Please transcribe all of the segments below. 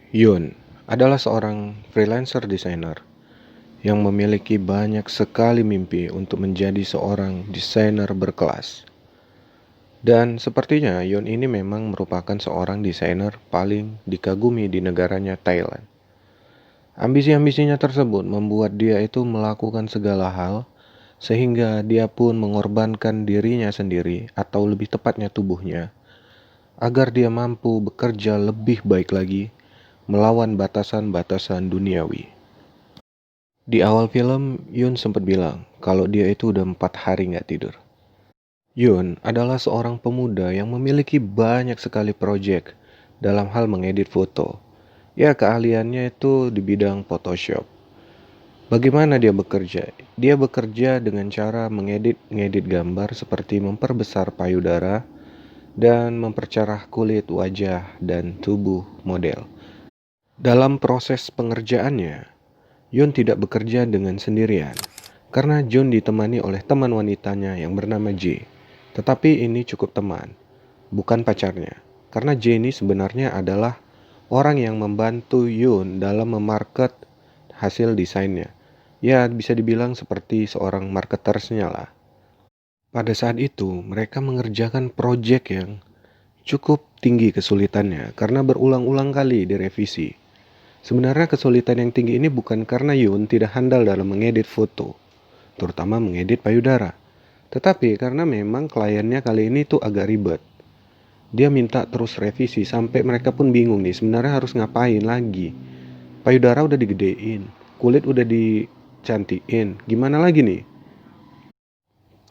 Yun adalah seorang freelancer desainer yang memiliki banyak sekali mimpi untuk menjadi seorang desainer berkelas. Dan sepertinya Yun ini memang merupakan seorang desainer paling dikagumi di negaranya Thailand. Ambisi-ambisinya tersebut membuat dia itu melakukan segala hal sehingga dia pun mengorbankan dirinya sendiri atau lebih tepatnya tubuhnya agar dia mampu bekerja lebih baik lagi melawan batasan-batasan duniawi. Di awal film, Yun sempat bilang kalau dia itu udah 4 hari nggak tidur. Yun adalah seorang pemuda yang memiliki banyak sekali proyek dalam hal mengedit foto. Ya, keahliannya itu di bidang Photoshop. Bagaimana dia bekerja? Dia bekerja dengan cara mengedit gambar seperti memperbesar payudara dan mempercerah kulit wajah dan tubuh model. Dalam proses pengerjaannya, Yun tidak bekerja dengan sendirian, karena Jun ditemani oleh teman wanitanya yang bernama J. Tetapi ini cukup teman, bukan pacarnya. Karena J ini sebenarnya adalah orang yang membantu Yun dalam memarket hasil desainnya. Ya, bisa dibilang seperti seorang marketersnya lah. Pada saat itu, mereka mengerjakan proyek yang cukup tinggi kesulitannya karena berulang-ulang kali direvisi. Sebenarnya kesulitan yang tinggi ini bukan karena Yun tidak handal dalam mengedit foto, terutama mengedit payudara. Tetapi karena memang kliennya kali ini tuh agak ribet. Dia minta terus revisi sampai mereka pun bingung nih sebenarnya harus ngapain lagi. Payudara udah digedein, kulit udah dicantiin, gimana lagi nih?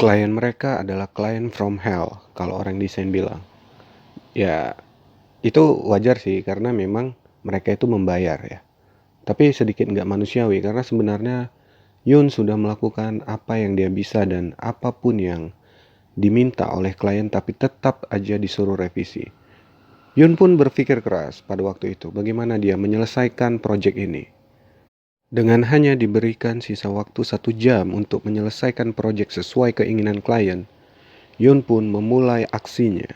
Klien mereka adalah klien from hell, kalau orang desain bilang. Ya, itu wajar sih karena memang mereka itu membayar ya. Tapi sedikit nggak manusiawi karena sebenarnya Yun sudah melakukan apa yang dia bisa dan apapun yang diminta oleh klien tapi tetap aja disuruh revisi. Yun pun berpikir keras pada waktu itu bagaimana dia menyelesaikan proyek ini. Dengan hanya diberikan sisa waktu 1 jam untuk menyelesaikan proyek sesuai keinginan klien, Yun pun memulai aksinya.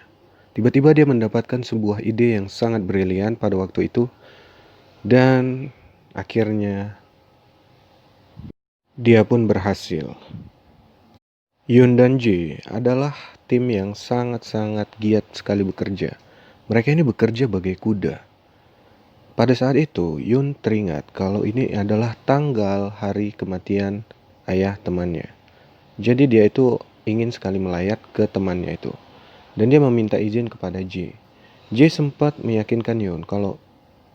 Tiba-tiba dia mendapatkan sebuah ide yang sangat brilian pada waktu itu dan akhirnya dia pun berhasil. Yun dan Ji adalah tim yang sangat-sangat giat sekali bekerja. Mereka ini bekerja bagai kuda. Pada saat itu, Yun teringat kalau ini adalah tanggal hari kematian ayah temannya. Jadi dia itu ingin sekali melayat ke temannya itu. Dan dia meminta izin kepada Ji. Ji sempat meyakinkan Yun kalau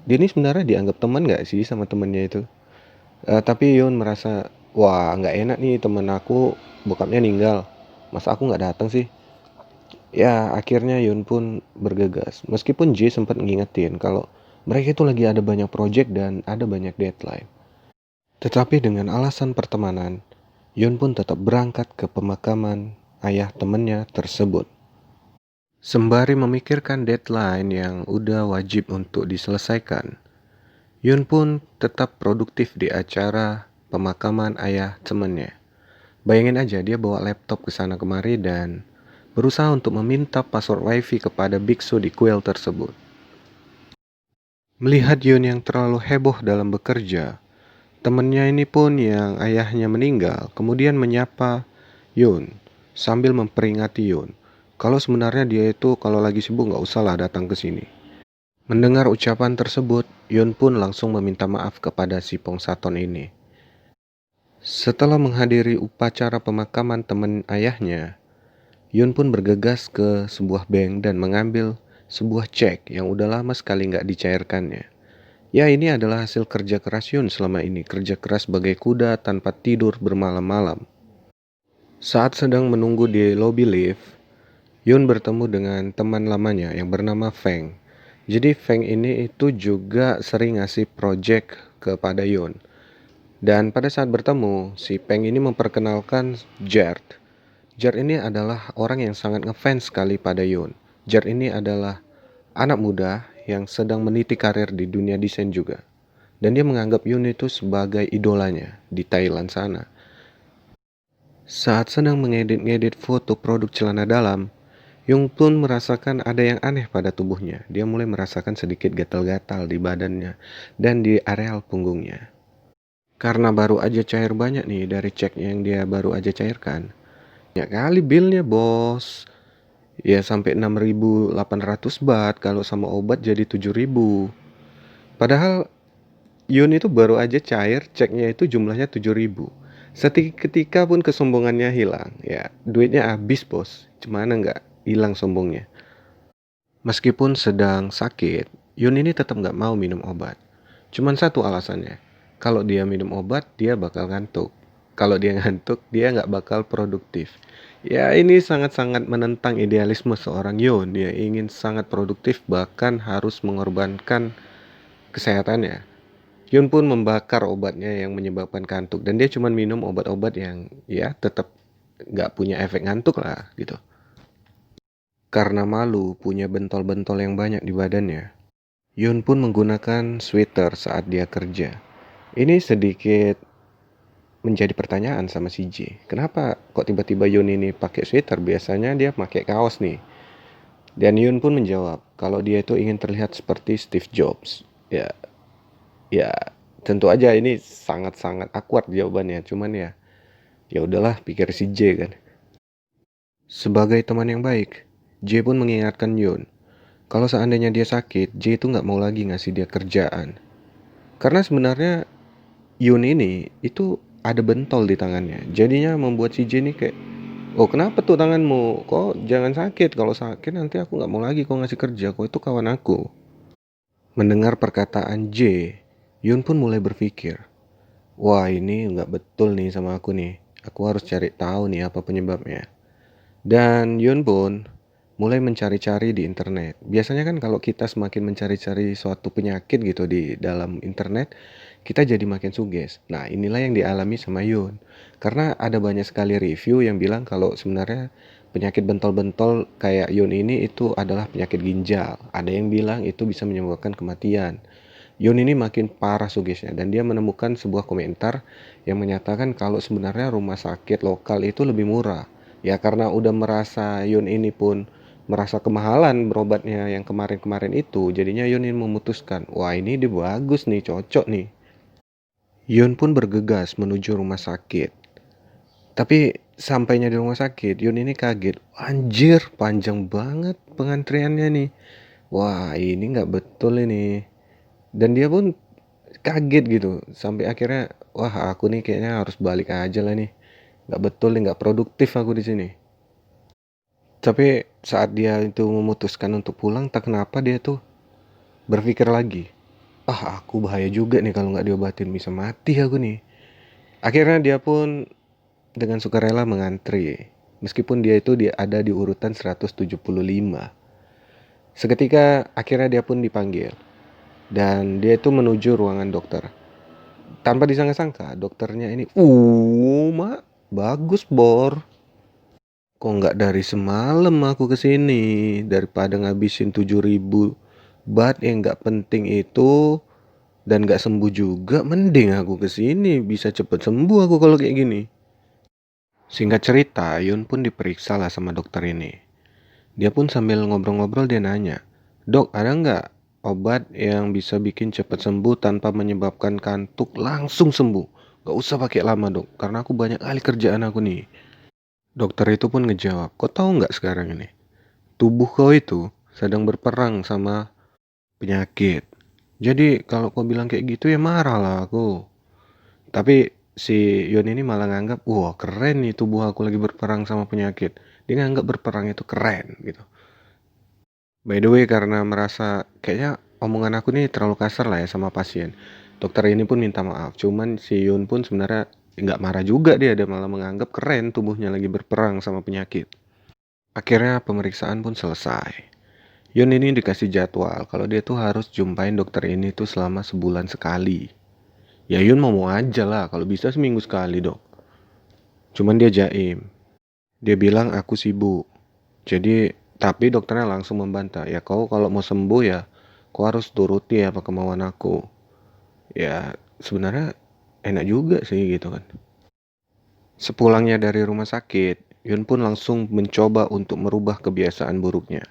dia ini sebenarnya dianggap teman gak sih sama temannya itu. Tapi Yun merasa, wah nggak enak nih temen aku bokapnya ninggal. Masa aku nggak datang sih? Ya akhirnya Yun pun bergegas. Meskipun J sempat ngingetin kalau mereka itu lagi ada banyak project dan ada banyak deadline. Tetapi dengan alasan pertemanan, Yun pun tetap berangkat ke pemakaman ayah temannya tersebut. Sembari memikirkan deadline yang udah wajib untuk diselesaikan, Yun pun tetap produktif di acara pemakaman ayah temannya. Bayangin aja dia bawa laptop ke sana kemari dan berusaha untuk meminta password wifi kepada biksu di kuil tersebut. Melihat Yun yang terlalu heboh dalam bekerja, temannya ini pun yang ayahnya meninggal kemudian menyapa Yun sambil memperingati Yun kalau sebenarnya dia itu kalau lagi sibuk nggak usah lah datang ke sini. Mendengar ucapan tersebut, Yun pun langsung meminta maaf kepada si Pongsaton ini. Setelah menghadiri upacara pemakaman teman ayahnya, Yun pun bergegas ke sebuah bank dan mengambil sebuah cek yang udah lama sekali nggak dicairkannya. Ya, ini adalah hasil kerja keras Yun selama ini, kerja keras bagai kuda tanpa tidur bermalam-malam. Saat sedang menunggu di lobby lift, Yun bertemu dengan teman lamanya yang bernama Feng. Jadi Feng ini itu juga sering ngasih project kepada Yun. Dan pada saat bertemu, si Feng ini memperkenalkan Jert. Jar ini adalah orang yang sangat ngefans sekali pada Yun. Jar ini adalah anak muda yang sedang meniti karir di dunia desain juga. Dan dia menganggap Yun itu sebagai idolanya di Thailand sana. Saat sedang mengedit-ngedit foto produk celana dalam, Yun pun merasakan ada yang aneh pada tubuhnya. Dia mulai merasakan sedikit gatal-gatal di badannya dan di areal punggungnya. Karena baru aja cair banyak nih dari cek yang dia baru aja cairkan. Banyak kali billnya bos. Ya sampai 6.800 baht, kalau sama obat jadi 7.000. Padahal Yun itu baru aja cair, ceknya itu jumlahnya 7.000. Seketika pun kesombongannya hilang. Ya, duitnya habis bos. Gimana nggak hilang sombongnya? Meskipun sedang sakit, Yun ini tetap nggak mau minum obat. Cuman satu alasannya, kalau dia minum obat, dia bakal ngantuk. Kalau dia ngantuk, dia nggak bakal produktif. Ya ini sangat-sangat menentang idealisme seorang Yun. Dia ingin sangat produktif, bahkan harus mengorbankan kesehatannya. Yun pun membakar obatnya yang menyebabkan kantuk. Dan dia cuma minum obat-obat yang ya tetap nggak punya efek ngantuk lah gitu. Karena malu punya bentol-bentol yang banyak di badannya, Yun pun menggunakan sweater saat dia kerja. Ini sedikit menjadi pertanyaan sama si J. Kenapa kok tiba-tiba Yun ini pakai sweater? Biasanya dia pakai kaos nih. Dan Yun pun menjawab kalau dia itu ingin terlihat seperti Steve Jobs. Ya, ya tentu aja ini sangat-sangat awkward jawabannya. Cuman ya udahlah, pikir si J kan. Sebagai teman yang baik, J pun mengingatkan Yun kalau seandainya dia sakit, J itu nggak mau lagi ngasih dia kerjaan. Karena sebenarnya Yun ini itu ada bentol di tangannya. Jadinya membuat si J ini kayak, oh kenapa tuh tanganmu? Kok jangan sakit. Kalau sakit nanti aku nggak mau lagi kau ngasih kerja. Kau itu kawan aku. Mendengar perkataan J, Yun pun mulai berpikir, wah ini nggak betul nih sama aku nih. Aku harus cari tahu nih apa penyebabnya. Dan Yun pun mulai mencari-cari di internet. Biasanya kan kalau kita semakin mencari-cari suatu penyakit gitu di dalam internet, kita jadi makin suges. Nah, inilah yang dialami sama Yun. Karena ada banyak sekali review yang bilang kalau sebenarnya penyakit bentol-bentol kayak Yun ini itu adalah penyakit ginjal. Ada yang bilang itu bisa menyebabkan kematian. Yun ini makin parah sugesnya dan dia menemukan sebuah komentar yang menyatakan kalau sebenarnya rumah sakit lokal itu lebih murah. Ya karena udah merasa Yun ini pun merasa kemahalan berobatnya yang kemarin-kemarin itu, jadinya Yun ini memutuskan, wah ini dia bagus nih, cocok nih. Yun pun bergegas menuju rumah sakit. Tapi sampainya di rumah sakit, Yun ini kaget. Anjir, panjang banget pengantriannya nih. Wah, ini nggak betul ini. Dan dia pun kaget gitu. Sampai akhirnya, wah aku nih kayaknya harus balik aja lah nih. Nggak betul nih, nggak produktif aku di sini. Tapi saat dia itu memutuskan untuk pulang, tak kenapa dia tuh berpikir lagi. Ah, aku bahaya juga nih kalau nggak diobatin, bisa mati aku nih. Akhirnya dia pun dengan sukarela mengantri. Meskipun dia ada di urutan 175. Seketika akhirnya dia pun dipanggil. Dan dia itu menuju ruangan dokter. Tanpa disangka-sangka, dokternya ini, mak, bagus bor. Kok nggak dari semalam aku kesini, daripada ngabisin 7.000 baht yang nggak penting itu dan nggak sembuh juga, mending aku kesini bisa cepet sembuh aku kalau kayak gini. Singkat cerita, Yun pun diperiksa lah sama dokter ini. Dia pun sambil ngobrol-ngobrol dia nanya, dok ada nggak obat yang bisa bikin cepet sembuh tanpa menyebabkan kantuk langsung sembuh? Gak usah pakai lama dok, karena aku banyak kali kerjaan aku nih. Dokter itu pun ngejawab, kau tahu nggak sekarang ini? Tubuh kau itu sedang berperang sama penyakit. Jadi kalau kau bilang kayak gitu ya marah lah aku. Tapi si Yon ini malah nganggap, wah keren nih tubuh aku lagi berperang sama penyakit. Dia nganggap berperang itu keren gitu. By the way, karena merasa kayaknya omongan aku nih terlalu kasar lah ya sama pasien. Dokter ini pun minta maaf. Cuman si Yun pun sebenarnya nggak marah juga, dia malah menganggap keren tubuhnya lagi berperang sama penyakit. Akhirnya pemeriksaan pun selesai. Yun ini dikasih jadwal kalau dia tuh harus jumpain dokter ini tuh selama sebulan sekali. Ya Yun mau aja lah, kalau bisa seminggu sekali dok. Cuman dia jaim. Dia bilang aku sibuk. Jadi, tapi dokternya langsung membantah. Ya kau kalau mau sembuh ya, kau harus turuti apa kemauan aku. Ya sebenarnya enak juga sih gitu kan. Sepulangnya dari rumah sakit, Yun pun langsung mencoba untuk merubah kebiasaan buruknya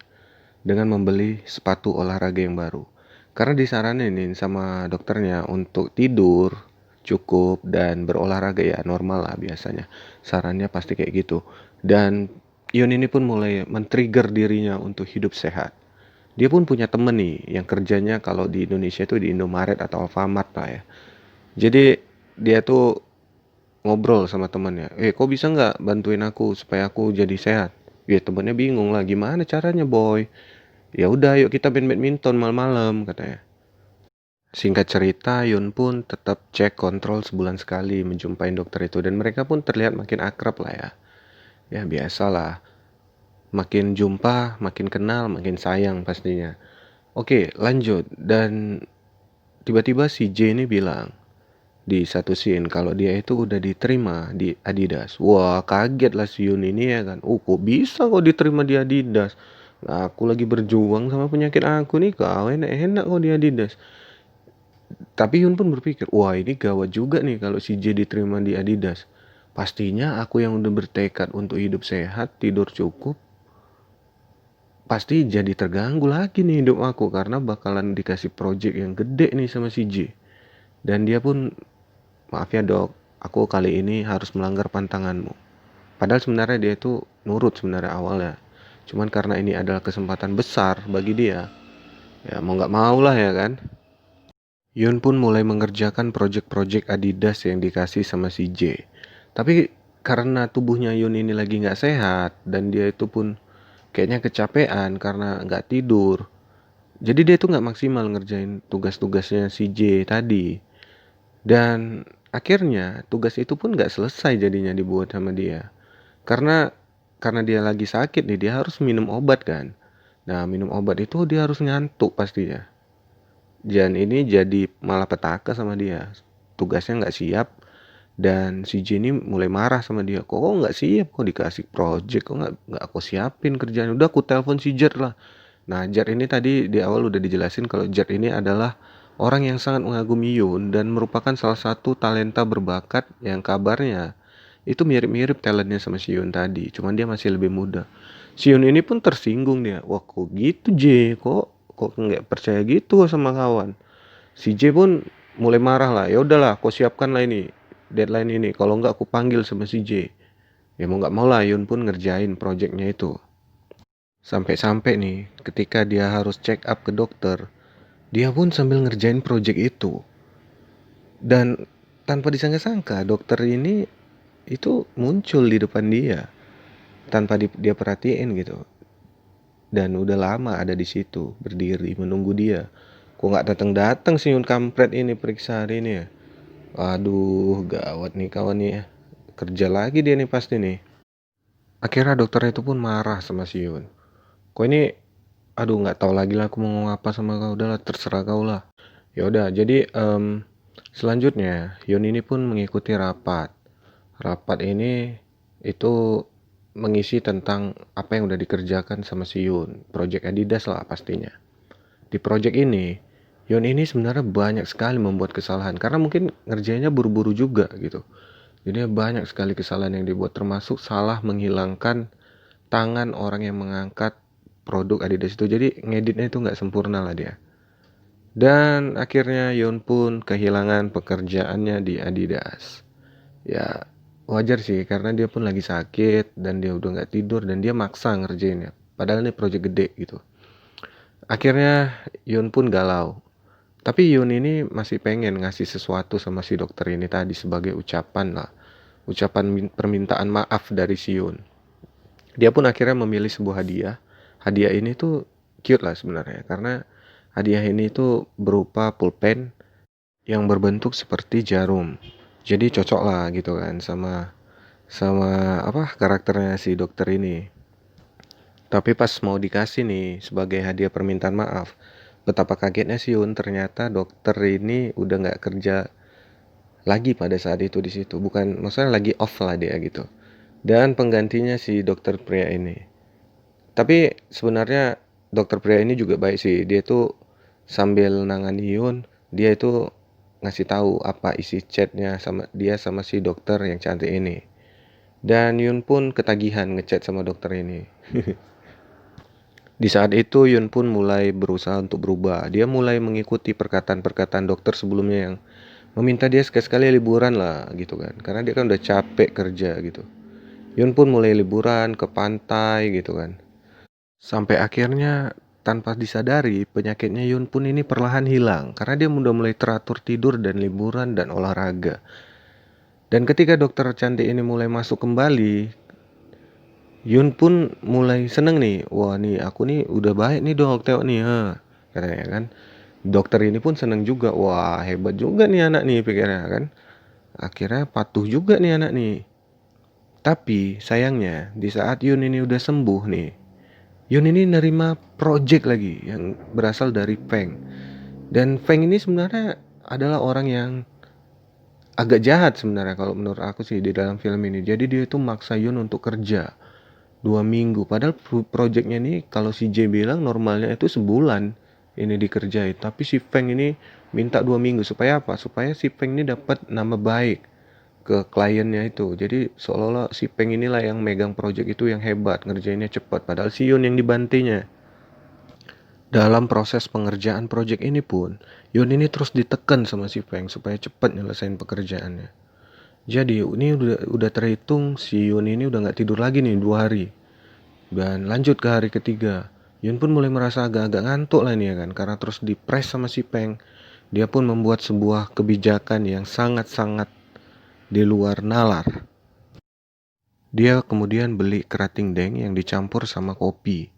dengan membeli sepatu olahraga yang baru. Karena disaranin sama dokternya untuk tidur cukup dan berolahraga ya normal lah biasanya. Sarannya pasti kayak gitu. Dan Yun ini pun mulai men-trigger dirinya untuk hidup sehat. Dia pun punya temen nih yang kerjanya kalau di Indonesia itu di Indomaret atau Alfamart lah ya. Jadi dia tuh ngobrol sama temannya, kok bisa nggak bantuin aku supaya aku jadi sehat? Ya temennya bingung lah, gimana caranya boy? Ya udah, yuk kita main badminton malam-malam katanya. Singkat cerita, Yun pun tetap cek kontrol sebulan sekali menjumpai dokter itu dan mereka pun terlihat makin akrab lah ya. Ya biasalah, makin jumpa, makin kenal, makin sayang pastinya. Oke, lanjut. Dan tiba-tiba si J ini bilang di satu scene kalau dia itu udah diterima di Adidas. Wah, kaget lah si Yun ini ya kan. Oh, kok bisa kok diterima di Adidas? Nah, aku lagi berjuang sama penyakit aku nih, kau enak-enak kok di Adidas. Tapi Yun pun berpikir, wah ini gawat juga nih kalau si J diterima di Adidas. Pastinya aku yang udah bertekad untuk hidup sehat, tidur cukup, pasti jadi terganggu lagi nih hidup aku karena bakalan dikasih project yang gede nih sama si J. Dan dia pun, maaf ya dok, aku kali ini harus melanggar pantanganmu. Padahal sebenarnya dia itu nurut sebenarnya awalnya. Cuman karena ini adalah kesempatan besar bagi dia, ya mau nggak mau lah ya kan. Yun pun mulai mengerjakan proyek-proyek Adidas yang dikasih sama si J. Tapi karena tubuhnya Yun ini lagi nggak sehat dan dia itu pun kayaknya kecapean karena nggak tidur. Jadi dia tuh nggak maksimal ngerjain tugas-tugasnya si J tadi. Dan akhirnya tugas itu pun nggak selesai jadinya dibuat sama dia. Karena karena dia lagi sakit nih, dia harus minum obat kan. Nah, minum obat itu dia harus ngantuk pastinya. Dan ini jadi malah petaka sama dia. Tugasnya nggak siap dan si Jenny mulai marah sama dia. Kok nggak siap? Kok dikasih project? Kok nggak aku siapin kerjaan? Udah aku telepon si Jer lah. Nah, Jar ini tadi di awal udah dijelasin kalau Jar ini adalah orang yang sangat mengagumi Yun dan merupakan salah satu talenta berbakat yang kabarnya itu mirip-mirip talentnya sama si Yun tadi. Cuman dia masih lebih muda. Si Yun ini pun tersinggung dia. Wah kok gitu J? Kok nggak percaya gitu sama kawan? Si J pun mulai marah lah. Ya udahlah, aku siapkan lah ini deadline ini. Kalau nggak aku panggil sama si J. Ya mau nggak mau lah Yun pun ngerjain projectnya itu. Sampai-sampai nih, ketika dia harus check up ke dokter, dia pun sambil ngerjain project itu. Dan tanpa disangka-sangka, dokter ini itu muncul di depan dia tanpa dia perhatiin gitu. Dan udah lama ada di situ, berdiri menunggu dia. Kok nggak datang-datang sih Yun kampret ini periksa hari ini ya? Aduh, gawat nih kawan nih ya. Kerja lagi dia nih pasti nih. Akhirnya dokternya itu pun marah sama si Yun. Kok ini, aduh nggak tahu lagi lah aku mau ngomong apa sama kau. Udahlah terserah kau lah. Ya udah, jadi selanjutnya Yun ini pun mengikuti rapat. Rapat ini itu mengisi tentang apa yang udah dikerjakan sama si Yun. Project Adidas lah pastinya. Di project ini, Yun ini sebenarnya banyak sekali membuat kesalahan karena mungkin ngerjainnya buru-buru juga gitu. Jadi banyak sekali kesalahan yang dibuat termasuk salah menghilangkan tangan orang yang mengangkat produk Adidas itu. Jadi ngeditnya itu nggak sempurna lah dia. Dan akhirnya Yun pun kehilangan pekerjaannya di Adidas. Ya wajar sih karena dia pun lagi sakit dan dia udah nggak tidur dan dia maksa ngerjainnya. Padahal ini project gede gitu. Akhirnya Yun pun galau. Tapi Yun ini masih pengen ngasih sesuatu sama si dokter ini tadi sebagai ucapan lah. Ucapan permintaan maaf dari si Yun. Dia pun akhirnya memilih sebuah hadiah. Hadiah ini tuh cute lah sebenarnya. Karena hadiah ini tuh berupa pulpen yang berbentuk seperti jarum. Jadi cocok lah gitu kan sama sama apa karakternya si dokter ini. Tapi pas mau dikasih nih sebagai hadiah permintaan maaf, betapa kagetnya sih Yun, ternyata dokter ini udah nggak kerja lagi pada saat itu di situ. Bukan, maksudnya lagi off lah dia gitu. Dan penggantinya si dokter pria ini. Tapi sebenarnya dokter pria ini juga baik sih. Dia tuh sambil nangani Yun, dia itu ngasih tahu apa isi chatnya sama dia sama si dokter yang cantik ini. Dan Yun pun ketagihan ngechat sama dokter ini. Di saat itu Yun pun mulai berusaha untuk berubah. Dia mulai mengikuti perkataan-perkataan dokter sebelumnya yang meminta dia sekali-sekali liburan lah gitu kan. Karena dia kan udah capek kerja gitu. Yun pun mulai liburan ke pantai gitu kan. Sampai akhirnya tanpa disadari penyakitnya Yun pun ini perlahan hilang. Karena dia udah mulai teratur tidur dan liburan dan olahraga. Dan ketika dokter cantik ini mulai masuk kembali, Yun pun mulai seneng nih. Wah nih aku nih udah baik nih dok tengok nih ha. Katanya kan. Dokter ini pun seneng juga. Wah hebat juga nih anak nih pikirnya kan. Akhirnya patuh juga nih anak nih. Tapi sayangnya di saat Yun ini udah sembuh nih, Yun ini nerima project lagi yang berasal dari Feng. Dan Feng ini sebenarnya adalah orang yang agak jahat sebenarnya kalau menurut aku sih di dalam film ini. Jadi dia itu maksa Yun untuk kerja 2 minggu. Padahal projectnya ini kalau si J bilang normalnya itu sebulan ini dikerjain. Tapi si Feng ini minta 2 minggu supaya apa? Supaya si Feng ini dapat nama baik ke kliennya itu. Jadi seolah-olah si Peng inilah yang megang project itu yang hebat, ngerjainnya cepat. Padahal si Yun yang dibantinya. Dalam proses pengerjaan project ini pun, Yun ini terus ditekan sama si Peng supaya cepat nyelesain pekerjaannya. Jadi ini udah terhitung si Yun ini udah nggak tidur lagi nih 2 hari. Dan lanjut ke hari ketiga, Yun pun mulai merasa agak-agak ngantuk lah nih ya kan, karena terus dipres sama si Peng. Dia pun membuat sebuah kebijakan yang sangat-sangat di luar nalar. Dia kemudian beli kerating deng yang dicampur sama kopi.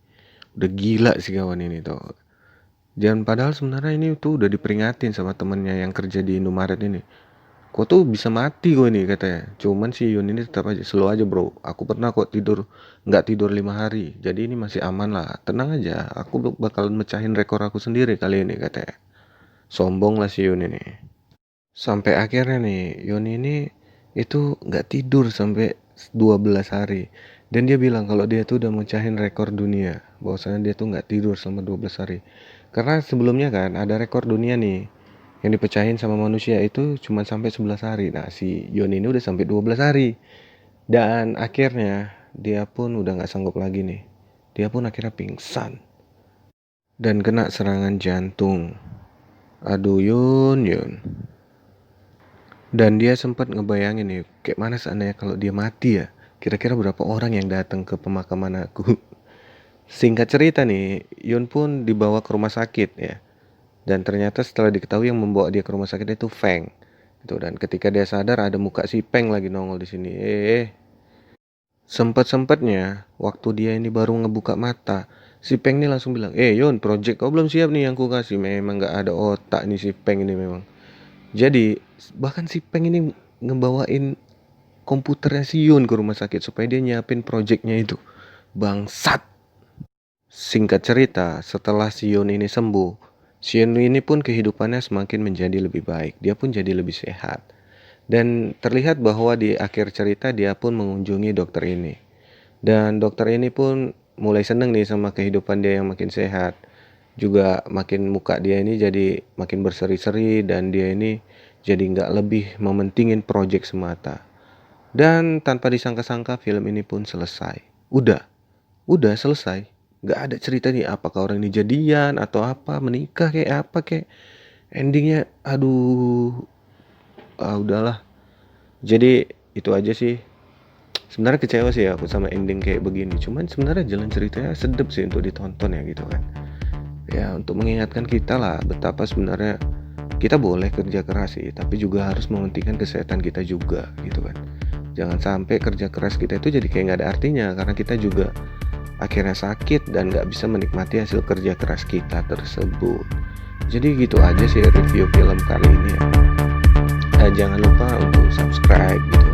Udah gila sih kawan ini tuh. Dan padahal sebenarnya ini tuh udah diperingatin sama temennya yang kerja di Indomaret ini. Kok tuh bisa mati gue nih katanya. Cuman si Yun ini tetap aja slow aja bro. Aku pernah kok nggak tidur 5 hari. Jadi ini masih aman lah. Tenang aja. Aku bakalan mecahin rekor aku sendiri kali ini katanya. Sombong lah si Yun ini. Sampai akhirnya nih Yun ini itu nggak tidur sampai 12 hari. Dan dia bilang kalau dia tuh udah mecahin rekor dunia. Bahwasanya dia tuh nggak tidur selama 12 hari. Karena sebelumnya kan ada rekor dunia nih. Yang dipecahin sama manusia itu cuma sampai 11 hari. Nah si Yon ini udah sampai 12 hari. Dan akhirnya dia pun udah nggak sanggup lagi nih. Dia pun akhirnya pingsan. Dan kena serangan jantung. Aduh Yun. Dan dia sempat ngebayangin nih, kayak mana seandainya kalau dia mati ya. Kira-kira berapa orang yang datang ke pemakaman aku. Singkat cerita nih, Yun pun dibawa ke rumah sakit ya. Dan ternyata setelah diketahui yang membawa dia ke rumah sakit itu Feng. Gitu. Dan ketika dia sadar ada muka si Peng lagi nongol di sini. Sempet-sempetnya waktu dia ini baru ngebuka mata, si Peng ini langsung bilang, Yun, project kau belum siap nih yang ku kasih. Memang gak ada otak nih si Peng ini memang. Jadi bahkan si Peng ini ngebawain komputernya si Yun ke rumah sakit supaya dia nyiapin projectnya itu. Bangsat. Singkat cerita, setelah si Yun ini sembuh, si Yun ini pun kehidupannya semakin menjadi lebih baik. Dia pun jadi lebih sehat. Dan terlihat bahwa di akhir cerita dia pun mengunjungi dokter ini. Dan dokter ini pun mulai seneng nih sama kehidupan dia yang makin sehat. Juga makin muka dia ini jadi makin berseri-seri dan dia ini jadi nggak lebih mementingin project semata. Dan tanpa disangka-sangka film ini pun selesai. Udah selesai. Nggak ada cerita nih apakah orang ini jadian atau apa, menikah kayak apa kayak. Endingnya aduh, udahlah. Jadi itu aja sih. Sebenarnya kecewa sih aku sama ending kayak begini. Cuman sebenarnya jalan ceritanya sedep sih untuk ditonton ya gitu kan. Ya untuk mengingatkan kita lah betapa sebenarnya kita boleh kerja keras sih, tapi juga harus mementingkan kesehatan kita juga gitu kan. Jangan sampai kerja keras kita itu jadi kayak nggak ada artinya karena kita juga akhirnya sakit dan nggak bisa menikmati hasil kerja keras kita tersebut. Jadi gitu aja sih review film kali ini ya. Jangan lupa untuk subscribe gitu.